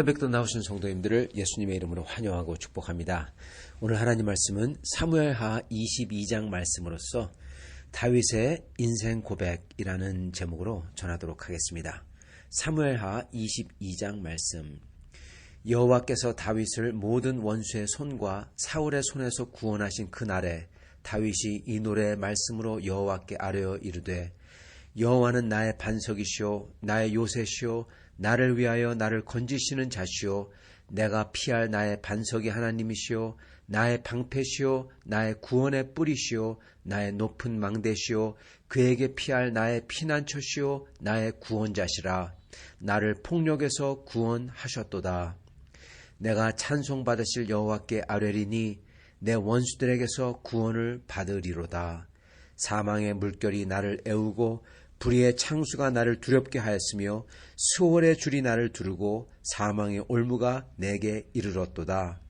새벽도 나오신 성도님들을 예수님의 이름으로 환영하고 축복합니다. 오늘 하나님 말씀은 사무엘하 22장 말씀으로서 다윗의 인생 고백이라는 제목으로 전하도록 하겠습니다. 사무엘하 22장 말씀. 여호와께서 다윗을 모든 원수의 손과 사울의 손에서 구원하신 그날에 다윗이 이 노래의 말씀으로 여호와께 아뢰어 이르되 여호와는 나의 반석이시오 나의 요새시오 나를 위하여 나를 건지시는 자시오 내가 피할 나의 반석이 하나님이시오 나의 방패시오 나의 구원의 뿌리시오 나의 높은 망대시오 그에게 피할 나의 피난처시오 나의 구원자시라 나를 폭력에서 구원하셨도다. 내가 찬송받으실 여호와께 아뢰리니 내 원수들에게서 구원을 받으리로다. 사망의 물결이 나를 애우고 불의의 창수가 나를 두렵게 하였으며 수월의 줄이 나를 두르고 사망의 올무가 내게 이르렀도다.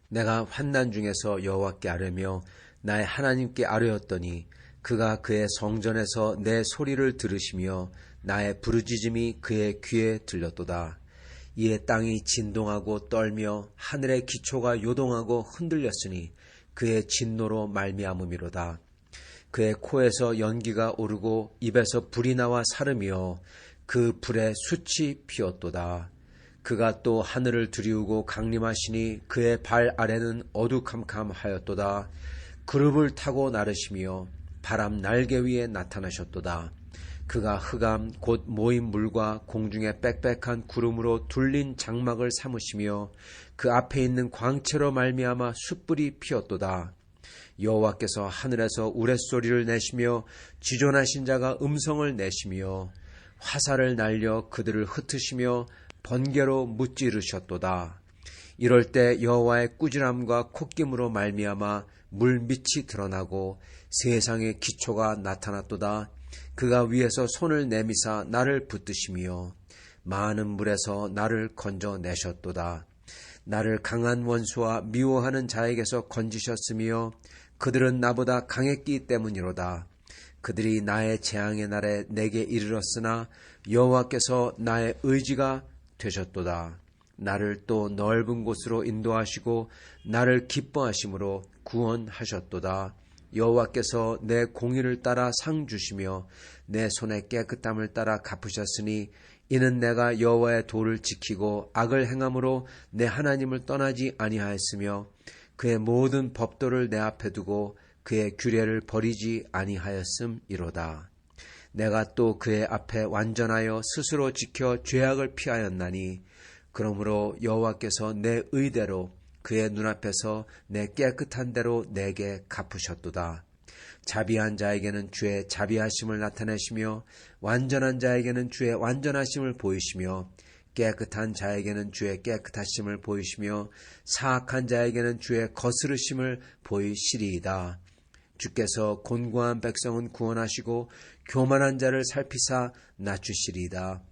내가 환난 중에서 여호와께 아뢰며 나의 하나님께 아뢰었더니 그가 그의 성전에서 내 소리를 들으시며 나의 부르짖음이 그의 귀에 들렸도다. 이에 땅이 진동하고 떨며 하늘의 기초가 요동하고 흔들렸으니 그의 진노로 말미암음이로다. 그의 코에서 연기가 오르고 입에서 불이 나와 사르며 그 불에 숯이 피었도다. 그가 또 하늘을 두리우고 강림하시니 그의 발 아래는 어두캄캄하였도다. 그룹을 타고 나르시며 바람 날개 위에 나타나셨도다. 그가 흑암 곧 모인 물과 공중의 빽빽한 구름으로 둘린 장막을 삼으시며 그 앞에 있는 광채로 말미암아 숯불이 피었도다. 여호와께서 하늘에서 우레소리를 내시며 지존하신 자가 음성을 내시며 화살을 날려 그들을 흩으시며 번개로 무찌르셨도다. 이럴 때 여호와의 꾸지람과 콧김으로 말미암아 물밑이 드러나고 세상의 기초가 나타났도다. 그가 위에서 손을 내미사 나를 붙드시며 많은 물에서 나를 건져내셨도다. 나를 강한 원수와 미워하는 자에게서 건지셨으며 그들은 나보다 강했기 때문이로다. 그들이 나의 재앙의 날에 내게 이르렀으나 여호와께서 나의 의지가 되셨도다. 나를 또 넓은 곳으로 인도하시고 나를 기뻐하심으로 구원하셨도다. 여호와께서 내 공의를 따라 상 주시며 내 손의 깨끗함을 따라 갚으셨으니 이는 내가 여호와의 도를 지키고 악을 행함으로 내 하나님을 떠나지 아니하였으며 그의 모든 법도를 내 앞에 두고 그의 규례를 버리지 아니하였음이로다. 내가 또 그의 앞에 완전하여 스스로 지켜 죄악을 피하였나니 그러므로 여호와께서 내 의대로 그의 눈앞에서 내 깨끗한 대로 내게 갚으셨도다. 자비한 자에게는 주의 자비하심을 나타내시며 완전한 자에게는 주의 완전하심을 보이시며 깨끗한 자에게는 주의 깨끗하심을 보이시며 사악한 자에게는 주의 거스르심을 보이시리이다. 주께서 곤고한 백성은 구원하시고 교만한 자를 살피사 낮추시리이다.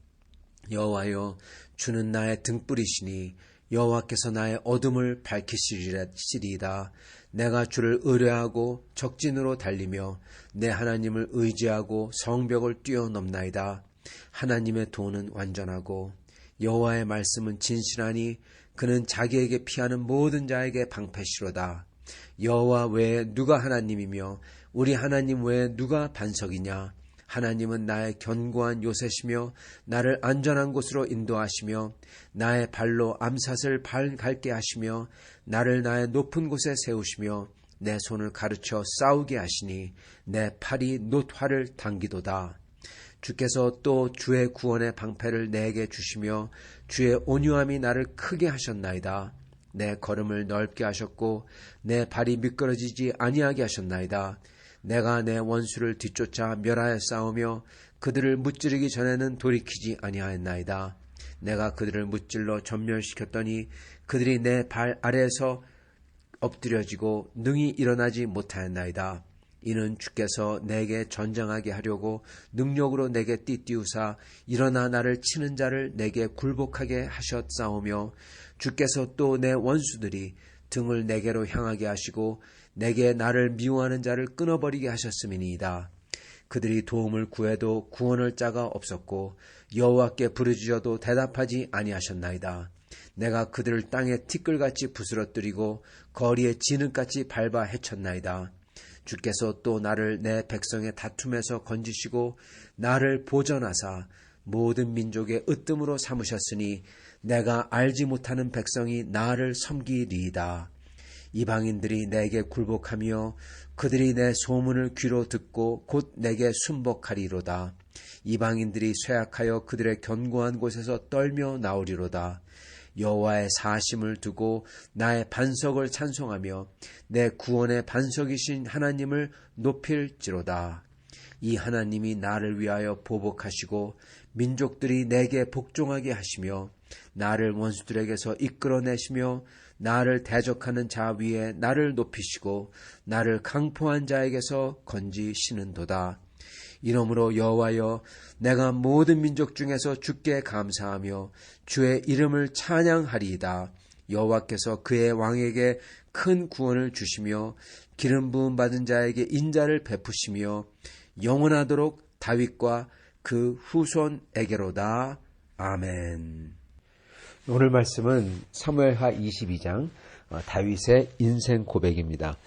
여호와여 주는 나의 등불이시니 여호와께서 나의 어둠을 밝히시리이다. 내가 주를 의뢰하고 적진으로 달리며 내 하나님을 의지하고 성벽을 뛰어넘나이다. 하나님의 도는 완전하고 여호와의 말씀은 진실하니 그는 자기에게 피하는 모든 자에게 방패시로다. 여호와 외에 누가 하나님이며 우리 하나님 외에 누가 반석이냐. 하나님은 나의 견고한 요새시며 나를 안전한 곳으로 인도하시며 나의 발로 암삿을 밟게 하시며 나를 나의 높은 곳에 세우시며 내 손을 가르쳐 싸우게 하시니 내 팔이 놋화를 당기도다. 주께서 또 주의 구원의 방패를 내게 주시며 주의 온유함이 나를 크게 하셨나이다. 내 걸음을 넓게 하셨고 내 발이 미끄러지지 아니하게 하셨나이다. 내가 내 원수를 뒤쫓아 멸하여 싸우며 그들을 무찌르기 전에는 돌이키지 아니하였나이다. 내가 그들을 무찔러 전멸시켰더니 그들이 내 발 아래에서 엎드려지고 능히 일어나지 못하였나이다. 이는 주께서 내게 전쟁하게 하려고 능력으로 내게 띠띠우사 일어나 나를 치는 자를 내게 굴복하게 하셨사오며 주께서 또 내 원수들이 등을 내게로 향하게 하시고 내게 나를 미워하는 자를 끊어버리게 하셨음이니이다. 그들이 도움을 구해도 구원할 자가 없었고 여호와께 부르짖어도 대답하지 아니하셨나이다. 내가 그들을 땅에 티끌같이 부스러뜨리고 거리에 진흙같이 밟아 헤쳤나이다. 주께서 또 나를 내 백성의 다툼에서 건지시고 나를 보전하사 모든 민족의 으뜸으로 삼으셨으니 내가 알지 못하는 백성이 나를 섬기리이다. 이방인들이 내게 굴복하며 그들이 내 소문을 귀로 듣고 곧 내게 순복하리로다. 이방인들이 쇠약하여 그들의 견고한 곳에서 떨며 나오리로다. 여호와의 사심을 두고 나의 반석을 찬송하며 내 구원의 반석이신 하나님을 높일지로다. 이 하나님이 나를 위하여 보복하시고 민족들이 내게 복종하게 하시며 나를 원수들에게서 이끌어내시며 나를 대적하는 자 위에 나를 높이시고 나를 강포한 자에게서 건지시는도다. 이러므로 여호와여, 내가 모든 민족 중에서 주께 감사하며 주의 이름을 찬양하리이다. 여호와께서 그의 왕에게 큰 구원을 주시며 기름 부음 받은 자에게 인자를 베푸시며 영원하도록 다윗과 그 후손에게로다. 아멘. 오늘 말씀은 사무엘하 22장 다윗의 인생 고백입니다.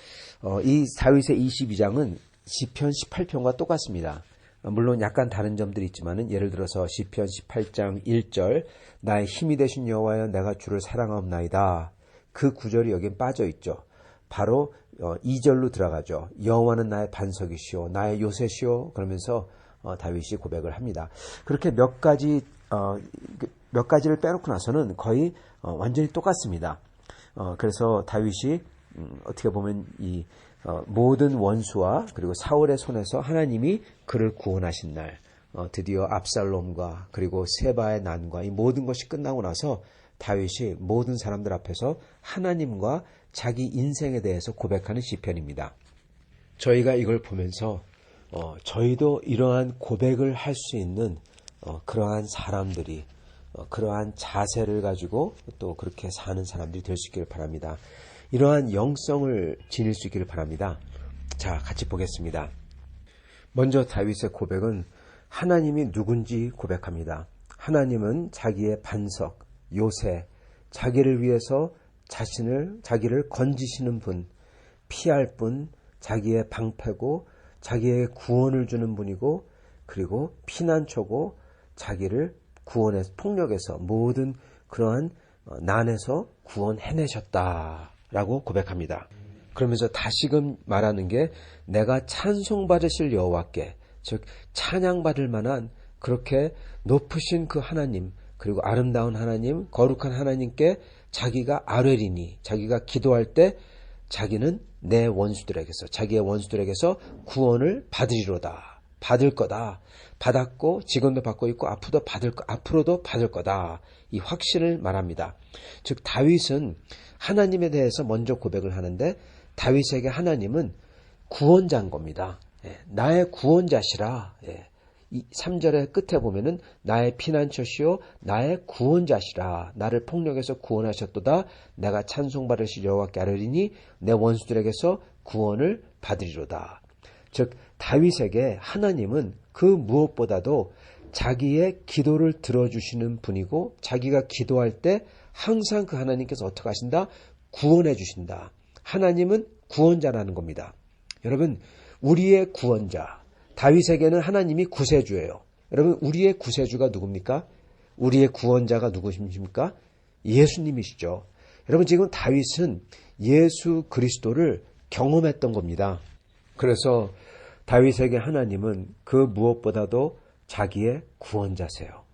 이 다윗의 22장은 시편 18편과 똑같습니다. 물론 약간 다른 점들이 있지만 예를 들어서 시편 18장 1절 나의 힘이 되신 여호와여 내가 주를 사랑하옵나이다. 그 구절이 여긴 빠져 있죠. 바로 2절로 들어가죠. 여호와는 나의 반석이시오 나의 요새시오. 그러면서 다윗이 고백을 합니다. 그렇게 몇 가지를 빼놓고 나서는 거의 완전히 똑같습니다. 그래서 다윗이 어떻게 보면 이 모든 원수와 그리고 사울의 손에서 하나님이 그를 구원하신 날, 드디어 압살롬과 그리고 세바의 난과 이 모든 것이 끝나고 나서 다윗이 모든 사람들 앞에서 하나님과 자기 인생에 대해서 고백하는 시편입니다. 저희가 이걸 보면서 저희도 이러한 고백을 할 수 있는 그러한 사람들이 그러한 자세를 가지고 또 그렇게 사는 사람들이 될 수 있기를 바랍니다. 이러한 영성을 지닐 수 있기를 바랍니다. 자, 같이 보겠습니다. 먼저 다윗의 고백은 하나님이 누군지 고백합니다. 하나님은 자기의 반석, 요새, 자기를 위해서 자기를 건지시는 분, 피할 분, 자기의 방패고 자기의 구원을 주는 분이고 그리고 피난처고 자기를 구원해서 폭력에서 모든 그러한 난에서 구원해내셨다라고 고백합니다. 그러면서 다시금 말하는 게 내가 찬송받으실 여호와께 즉 찬양받을 만한 그렇게 높으신 그 하나님 그리고 아름다운 하나님 거룩한 하나님께 자기가 아뢰리니 자기가 기도할 때 자기는 내 원수들에게서 자기의 원수들에게서 구원을 받으리로다. 받을 거다. 받았고 지금도 받고 있고 앞으로도 받을 거다. 이 확신을 말합니다. 즉 다윗은 하나님에 대해서 먼저 고백을 하는데 다윗에게 하나님은 구원자인 겁니다. 나의 구원자시라. 이 3절의 끝에 보면은 나의 피난처시요 나의 구원자시라. 나를 폭력에서 구원하셨도다. 내가 찬송받으실 여호와께 아뢰리니 내 원수들에게서 구원을 받으리로다. 즉 다윗에게 하나님은 그 무엇보다도 자기의 기도를 들어주시는 분이고 자기가 기도할 때 항상 그 하나님께서 어떻게 하신다? 구원해 주신다. 하나님은 구원자라는 겁니다. 여러분 우리의 구원자 다윗에게는 하나님이 구세주예요. 여러분 우리의 구세주가 누굽니까? 우리의 구원자가 누구십니까? 예수님이시죠. 여러분 지금 다윗은 예수 그리스도를 경험했던 겁니다. 그래서 다윗에게 하나님은 그 무엇보다도 자기의 구원자세요.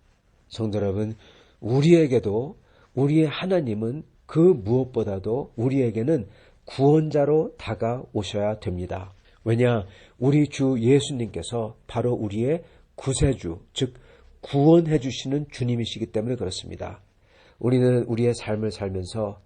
성도 여러분 우리에게도 우리의 하나님은 그 무엇보다도 우리에게는 구원자로 다가오셔야 됩니다. 왜냐? 우리 주 예수님께서 바로 우리의 구세주, 즉 구원해 주시는 주님이시기 때문에 그렇습니다. 우리는 우리의 삶을 살면서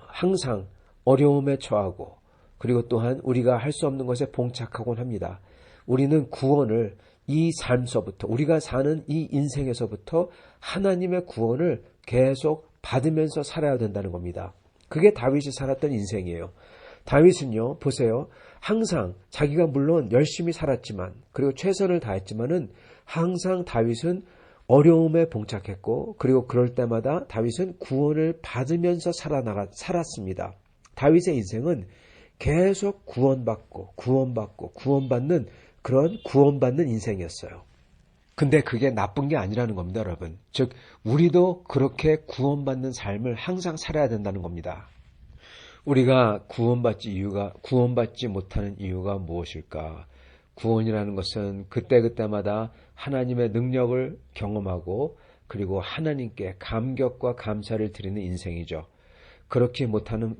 항상 어려움에 처하고 그리고 또한 우리가 할 수 없는 것에 봉착하곤 합니다. 우리는 구원을 이 삶서부터 우리가 사는 이 인생에서부터 하나님의 구원을 계속 받으면서 살아야 된다는 겁니다. 그게 다윗이 살았던 인생이에요. 다윗은요, 보세요. 항상 자기가 물론 열심히 살았지만 그리고 최선을 다했지만은 항상 다윗은 어려움에 봉착했고 그리고 그럴 때마다 다윗은 구원을 받으면서 살았습니다. 다윗의 인생은 계속 구원받는 그런 구원받는 인생이었어요. 근데 그게 나쁜 게 아니라는 겁니다, 여러분. 즉, 우리도 그렇게 구원받는 삶을 항상 살아야 된다는 겁니다. 우리가 구원받지 못하는 이유가 무엇일까? 구원이라는 것은 그때그때마다 하나님의 능력을 경험하고 그리고 하나님께 감격과 감사를 드리는 인생이죠. 그렇지 못하는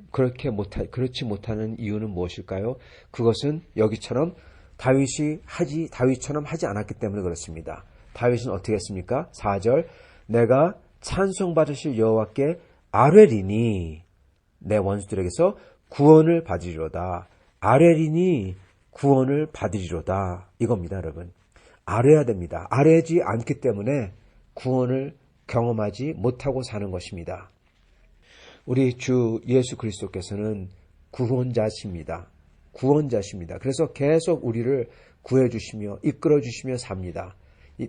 이유는 무엇일까요? 그것은 여기처럼 다윗처럼 하지 않았기 때문에 그렇습니다. 다윗은 어떻게 했습니까? 4절, 내가 찬송받으실 여호와께 아뢰리니 내 원수들에게서 구원을 받으리로다. 아뢰리니 구원을 받으리로다. 이겁니다, 여러분. 아뢰야 됩니다. 아뢰지 않기 때문에 구원을 경험하지 못하고 사는 것입니다. 우리 주 예수 그리스도께서는 구원자십니다. 그래서 계속 우리를 구해주시며 이끌어주시며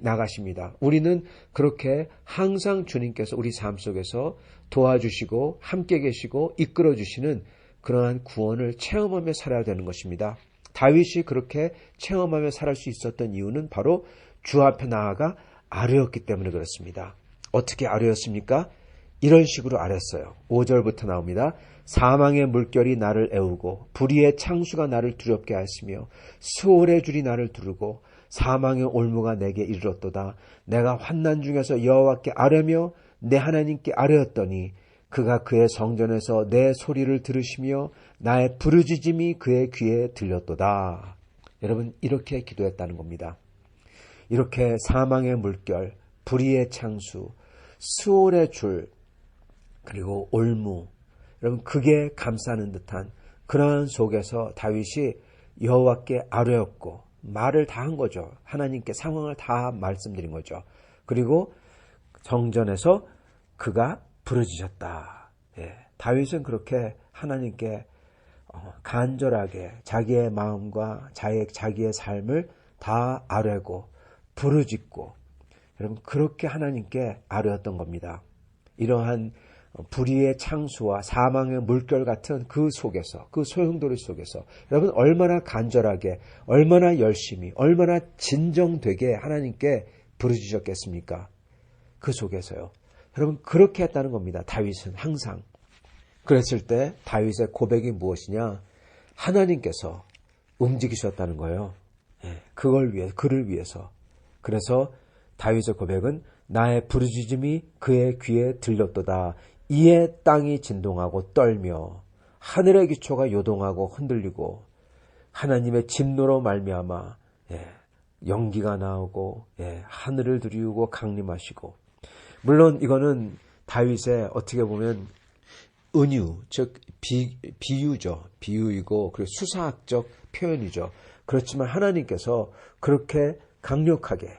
나가십니다. 우리는 그렇게 항상 주님께서 우리 삶 속에서 도와주시고 함께 계시고 이끌어주시는 그러한 구원을 체험하며 살아야 되는 것입니다. 다윗이 그렇게 체험하며 살 수 있었던 이유는 바로 주 앞에 나아가 아뢰었기 때문에 그렇습니다. 어떻게 아뢰었습니까? 이런 식으로 아뢰었어요. 5절부터 나옵니다. 사망의 물결이 나를 애우고 불의의 창수가 나를 두렵게 하시며 수월의 줄이 나를 두르고 사망의 올무가 내게 이르렀도다. 내가 환난 중에서 여호와께 아뢰며 내 하나님께 아뢰었더니 그가 그의 성전에서 내 소리를 들으시며 나의 부르짖음이 그의 귀에 들렸도다. 여러분, 이렇게 기도했다는 겁니다. 이렇게 사망의 물결, 불의의 창수, 수월의 줄, 그리고 올무, 여러분 그게 감싸는 듯한 그러한 속에서 다윗이 여호와께 아뢰었고 말을 다 한 거죠. 하나님께 상황을 다 말씀드린 거죠. 그리고 정전에서 그가 부르짖었다. 다윗은 그렇게 하나님께 간절하게 자기의 마음과 자기의 삶을 다 아뢰고 부르짖고 여러분 그렇게 하나님께 아뢰었던 겁니다. 이러한 불의의 창수와 사망의 물결 같은 그 속에서, 그 소용돌이 속에서 여러분 얼마나 간절하게, 얼마나 열심히, 얼마나 진정되게 하나님께 부르짖었겠습니까? 그 속에서요. 여러분 그렇게 했다는 겁니다. 다윗은 항상. 그랬을 때 다윗의 고백이 무엇이냐? 하나님께서 움직이셨다는 거예요. 그를 위해서. 그래서 다윗의 고백은 나의 부르짖음이 그의 귀에 들렸도다. 이에 땅이 진동하고 떨며 하늘의 기초가 요동하고 흔들리고 하나님의 진노로 말미암아 연기가 나오고 하늘을 두리우고 강림하시고 물론 이거는 다윗의 어떻게 보면 은유 즉 비유죠. 비유이고 그리고 수사학적 표현이죠. 그렇지만 하나님께서 그렇게 강력하게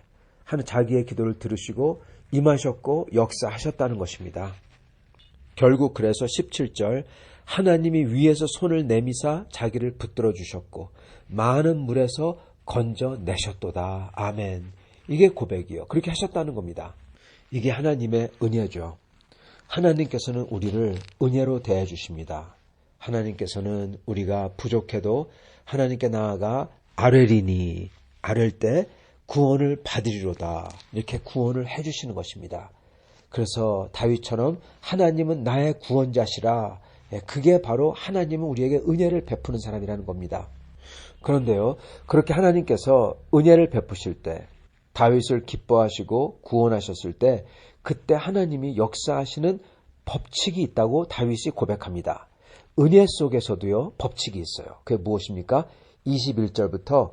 자기의 기도를 들으시고 임하셨고 역사하셨다는 것입니다. 결국 그래서 17절 하나님이 위에서 손을 내미사 자기를 붙들어 주셨고 많은 물에서 건져내셨도다. 아멘. 이게 고백이요. 그렇게 하셨다는 겁니다. 이게 하나님의 은혜죠. 하나님께서는 우리를 은혜로 대해주십니다. 하나님께서는 우리가 부족해도 하나님께 나아가 아뢰리니 아뢰 때 구원을 받으리로다. 이렇게 구원을 해주시는 것입니다. 그래서 다윗처럼 하나님은 나의 구원자시라. 그게 바로 하나님은 우리에게 은혜를 베푸는 사람이라는 겁니다. 그런데요, 그렇게 하나님께서 은혜를 베푸실 때 다윗을 기뻐하시고 구원하셨을 때 그때 하나님이 역사하시는 법칙이 있다고 다윗이 고백합니다. 은혜 속에서도요, 법칙이 있어요. 그게 무엇입니까? 21절부터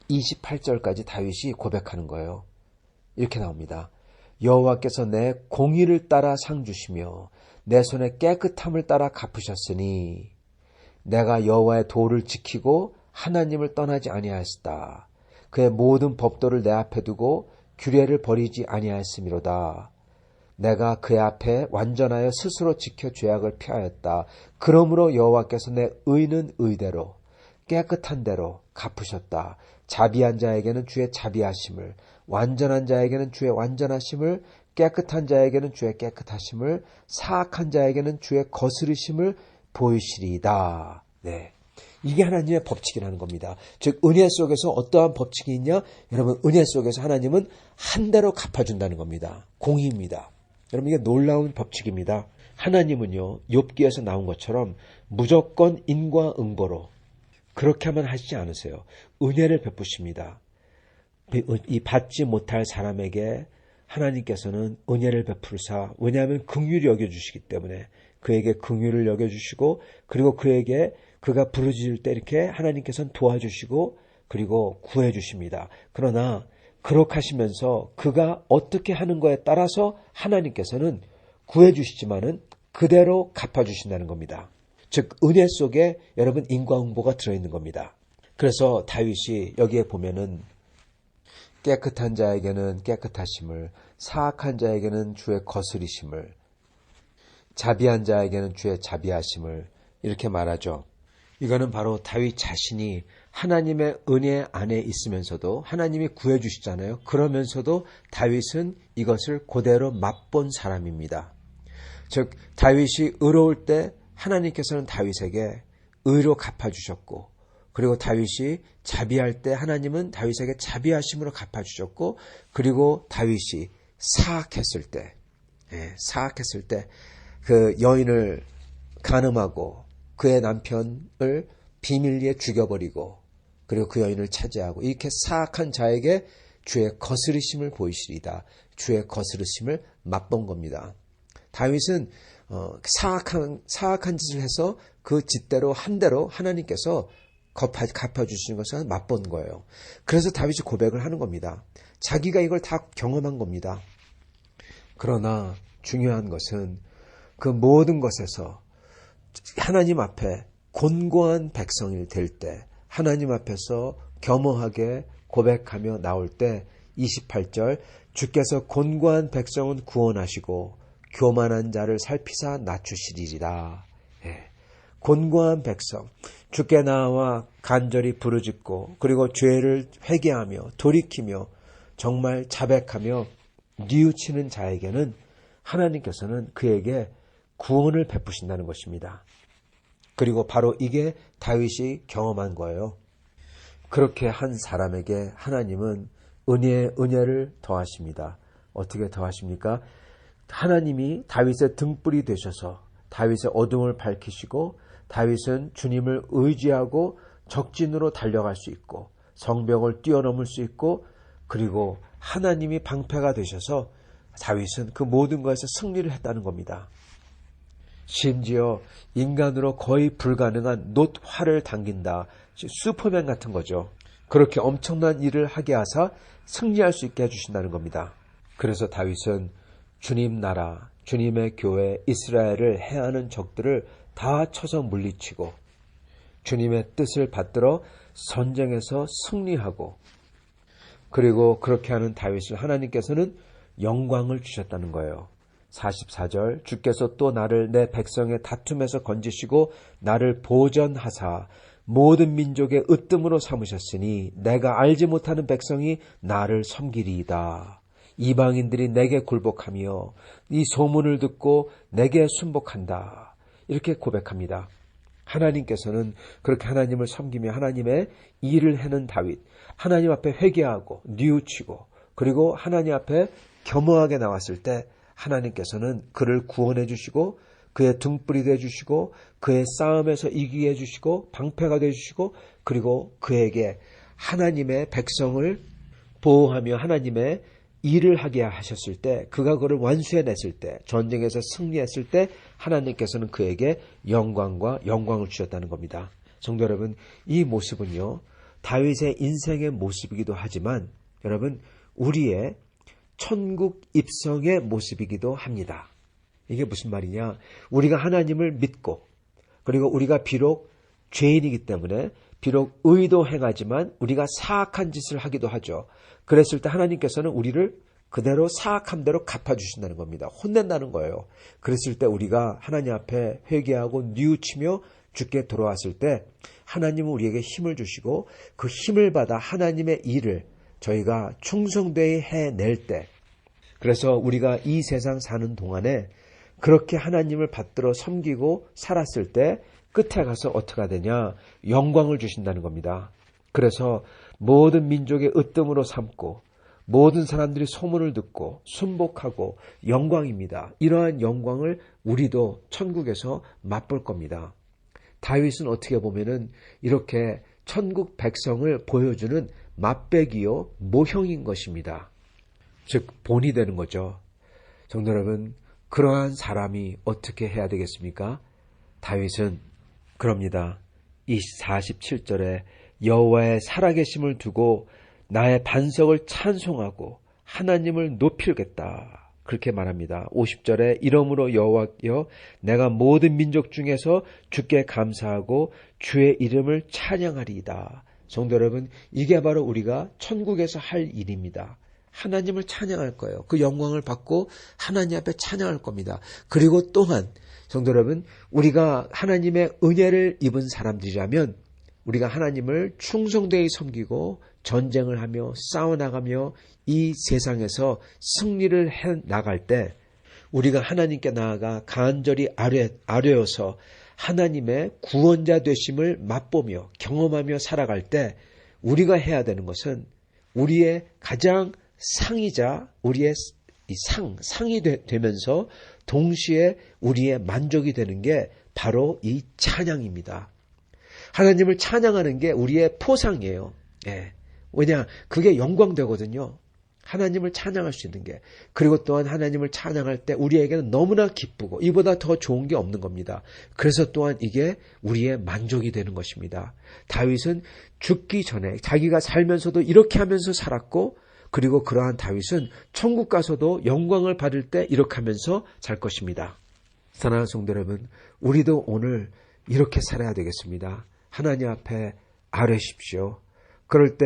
28절까지 다윗이 고백하는 거예요. 이렇게 나옵니다. 여호와께서 내 공의를 따라 상 주시며 내 손의 깨끗함을 따라 갚으셨으니 내가 여호와의 도를 지키고 하나님을 떠나지 아니하였다. 그의 모든 법도를 내 앞에 두고 규례를 버리지 아니하였음이로다. 내가 그의 앞에 완전하여 스스로 지켜 죄악을 피하였다. 그러므로 여호와께서 내 의는 의대로 깨끗한 대로 갚으셨다. 자비한 자에게는 주의 자비하심을 완전한 자에게는 주의 완전하심을, 깨끗한 자에게는 주의 깨끗하심을, 사악한 자에게는 주의 거스르심을 보이시리이다. 네. 이게 하나님의 법칙이라는 겁니다. 즉 은혜 속에서 어떠한 법칙이 있냐? 여러분, 은혜 속에서 하나님은 한 대로 갚아준다는 겁니다. 공의입니다. 여러분, 이게 놀라운 법칙입니다. 하나님은요, 욥기에서 나온 것처럼 무조건 인과응보로 그렇게만 하시지 않으세요. 은혜를 베푸십니다. 이 받지 못할 사람에게 하나님께서는 은혜를 베풀사, 왜냐하면 긍휼히 여겨주시기 때문에 그에게 긍휼을 여겨주시고, 그리고 그에게 그가 부르짖을 때 이렇게 하나님께서는 도와주시고 그리고 구해주십니다. 그러나 그렇게 하시면서 그가 어떻게 하는 거에 따라서 하나님께서는 구해주시지만은 그대로 갚아주신다는 겁니다. 즉 은혜 속에 여러분 인과응보가 들어있는 겁니다. 그래서 다윗이 여기에 보면은 깨끗한 자에게는 깨끗하심을, 사악한 자에게는 주의 거스리심을, 자비한 자에게는 주의 자비하심을 이렇게 말하죠. 이거는 바로 다윗 자신이 하나님의 은혜 안에 있으면서도 하나님이 구해주시잖아요. 그러면서도 다윗은 이것을 그대로 맛본 사람입니다. 즉 다윗이 의로울 때 하나님께서는 다윗에게 의로 갚아주셨고, 그리고 다윗이 자비할 때 하나님은 다윗에게 자비하심으로 갚아주셨고, 그리고 다윗이 사악했을 때 그 여인을 간음하고 그의 남편을 비밀리에 죽여버리고 그리고 그 여인을 차지하고 이렇게 사악한 자에게 주의 거스르심을 보이시리다. 주의 거스르심을 맛본 겁니다. 다윗은 사악한 짓을 해서 그 짓대로 한 대로 하나님께서 갚아주시는 것을 맛본 거예요. 그래서 다윗이 고백을 하는 겁니다. 자기가 이걸 다 경험한 겁니다. 그러나 중요한 것은 그 모든 것에서 하나님 앞에 곤고한 백성이 될 때, 하나님 앞에서 겸허하게 고백하며 나올 때 28절 주께서 곤고한 백성은 구원하시고 교만한 자를 살피사 낮추시리라. 곤고한 백성, 주께 나와 간절히 부르짖고 그리고 죄를 회개하며 돌이키며 정말 자백하며 뉘우치는 자에게는 하나님께서는 그에게 구원을 베푸신다는 것입니다. 그리고 바로 이게 다윗이 경험한 거예요. 그렇게 한 사람에게 하나님은 은혜를 더하십니다. 어떻게 더하십니까? 하나님이 다윗의 등불이 되셔서 다윗의 어둠을 밝히시고, 다윗은 주님을 의지하고 적진으로 달려갈 수 있고 성벽을 뛰어넘을 수 있고, 그리고 하나님이 방패가 되셔서 다윗은 그 모든 것에서 승리를 했다는 겁니다. 심지어 인간으로 거의 불가능한 놋화를 당긴다. 슈퍼맨 같은 거죠. 그렇게 엄청난 일을 하게 하사 승리할 수 있게 해주신다는 겁니다. 그래서 다윗은 주님 나라, 주님의 교회 이스라엘을 해하는 적들을 다 쳐서 물리치고 주님의 뜻을 받들어 전쟁에서 승리하고, 그리고 그렇게 하는 다윗을 하나님께서는 영광을 주셨다는 거예요. 44절 주께서 또 나를 내 백성의 다툼에서 건지시고 나를 보전하사 모든 민족의 으뜸으로 삼으셨으니 내가 알지 못하는 백성이 나를 섬기리이다. 이방인들이 내게 굴복하며 이 소문을 듣고 내게 순복한다. 이렇게 고백합니다. 하나님께서는 그렇게 하나님을 섬기며 하나님의 일을 해는 다윗, 하나님 앞에 회개하고 뉘우치고 그리고 하나님 앞에 겸허하게 나왔을 때 하나님께서는 그를 구원해 주시고 그의 등불이 되어 주시고 그의 싸움에서 이기게 해 주시고 방패가 되어 주시고, 그리고 그에게 하나님의 백성을 보호하며 하나님의 일을 하게 하셨을 때, 그가 그를 완수해냈을 때, 전쟁에서 승리했을 때 하나님께서는 그에게 영광을 주셨다는 겁니다. 성도 여러분, 이 모습은요 다윗의 인생의 모습이기도 하지만 여러분 우리의 천국 입성의 모습이기도 합니다. 이게 무슨 말이냐? 우리가 하나님을 믿고, 그리고 우리가 비록 죄인이기 때문에 비록 의도 행하지만 우리가 사악한 짓을 하기도 하죠. 그랬을 때 하나님께서는 우리를 그대로 사악한 대로 갚아주신다는 겁니다. 혼낸다는 거예요. 그랬을 때 우리가 하나님 앞에 회개하고 뉘우치며 주께 돌아왔을 때 하나님은 우리에게 힘을 주시고 그 힘을 받아 하나님의 일을 저희가 충성되이 해낼 때, 그래서 우리가 이 세상 사는 동안에 그렇게 하나님을 받들어 섬기고 살았을 때 끝에 가서 어떻게 되냐? 영광을 주신다는 겁니다. 그래서 모든 민족의 으뜸으로 삼고 모든 사람들이 소문을 듣고 순복하고 영광입니다. 이러한 영광을 우리도 천국에서 맛볼 겁니다. 다윗은 어떻게 보면은 이렇게 천국 백성을 보여주는 맛배기요 모형인 것입니다. 즉 본이 되는 거죠. 성도 여러분, 그러한 사람이 어떻게 해야 되겠습니까? 다윗은 그럽니다. 이 47절에 여호와의 살아계심을 두고 나의 반석을 찬송하고 하나님을 높이겠다. 그렇게 말합니다. 50절에 이러므로 여호와여 내가 모든 민족 중에서 주께 감사하고 주의 이름을 찬양하리이다. 성도 여러분, 이게 바로 우리가 천국에서 할 일입니다. 하나님을 찬양할 거예요. 그 영광을 받고 하나님 앞에 찬양할 겁니다. 그리고 또한 성도 여러분, 우리가 하나님의 은혜를 입은 사람들이라면 우리가 하나님을 충성되이 섬기고 전쟁을 하며 싸워나가며 이 세상에서 승리를 해 나갈 때 우리가 하나님께 나아가 간절히 아뢰어서 하나님의 구원자 되심을 맛보며 경험하며 살아갈 때 우리가 해야 되는 것은 우리의 가장 상이자 우리의 상이 되면서 동시에 우리의 만족이 되는 게 바로 이 찬양입니다. 하나님을 찬양하는 게 우리의 포상이에요. 예. 왜냐? 그게 영광되거든요. 하나님을 찬양할 수 있는 게. 그리고 또한 하나님을 찬양할 때 우리에게는 너무나 기쁘고 이보다 더 좋은 게 없는 겁니다. 그래서 또한 이게 우리의 만족이 되는 것입니다. 다윗은 죽기 전에 자기가 살면서도 이렇게 하면서 살았고 그리고 그러한 다윗은 천국 가서도 영광을 받을 때 이렇게 하면서 살 것입니다. 사랑하는 성도 여러분, 우리도 오늘 이렇게 살아야 되겠습니다. 하나님 앞에 아뢰십시오. 그럴 때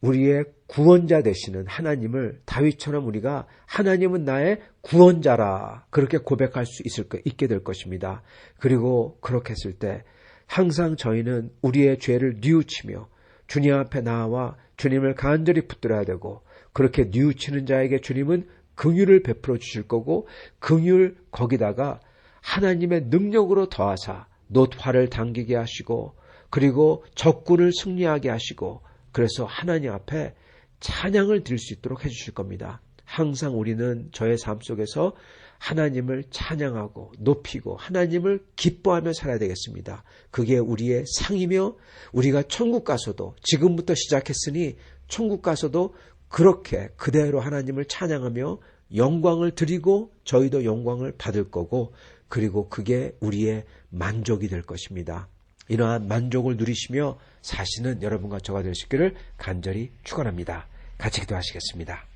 우리의 구원자 되시는 하나님을 다윗처럼 우리가 하나님은 나의 구원자라 그렇게 고백할 수 있게 될 것입니다. 그리고 그렇게 했을 때 항상 저희는 우리의 죄를 뉘우치며 주님 앞에 나와 주님을 간절히 붙들어야 되고 그렇게 뉘우치는 자에게 주님은 긍휼을 베풀어 주실 거고 긍휼 거기다가 하나님의 능력으로 더하사 놋화를 당기게 하시고 그리고 적군을 승리하게 하시고 그래서 하나님 앞에 찬양을 드릴 수 있도록 해주실 겁니다. 항상 우리는 저의 삶 속에서 하나님을 찬양하고 높이고 하나님을 기뻐하며 살아야 되겠습니다. 그게 우리의 상이며 우리가 천국 가서도 지금부터 시작했으니 천국 가서도 그렇게 그대로 하나님을 찬양하며 영광을 드리고 저희도 영광을 받을 거고 그리고 그게 우리의 만족이 될 것입니다. 이러한 만족을 누리시며 사시는 여러분과 저가 되시기를 간절히 축원합니다. 같이 기도하시겠습니다.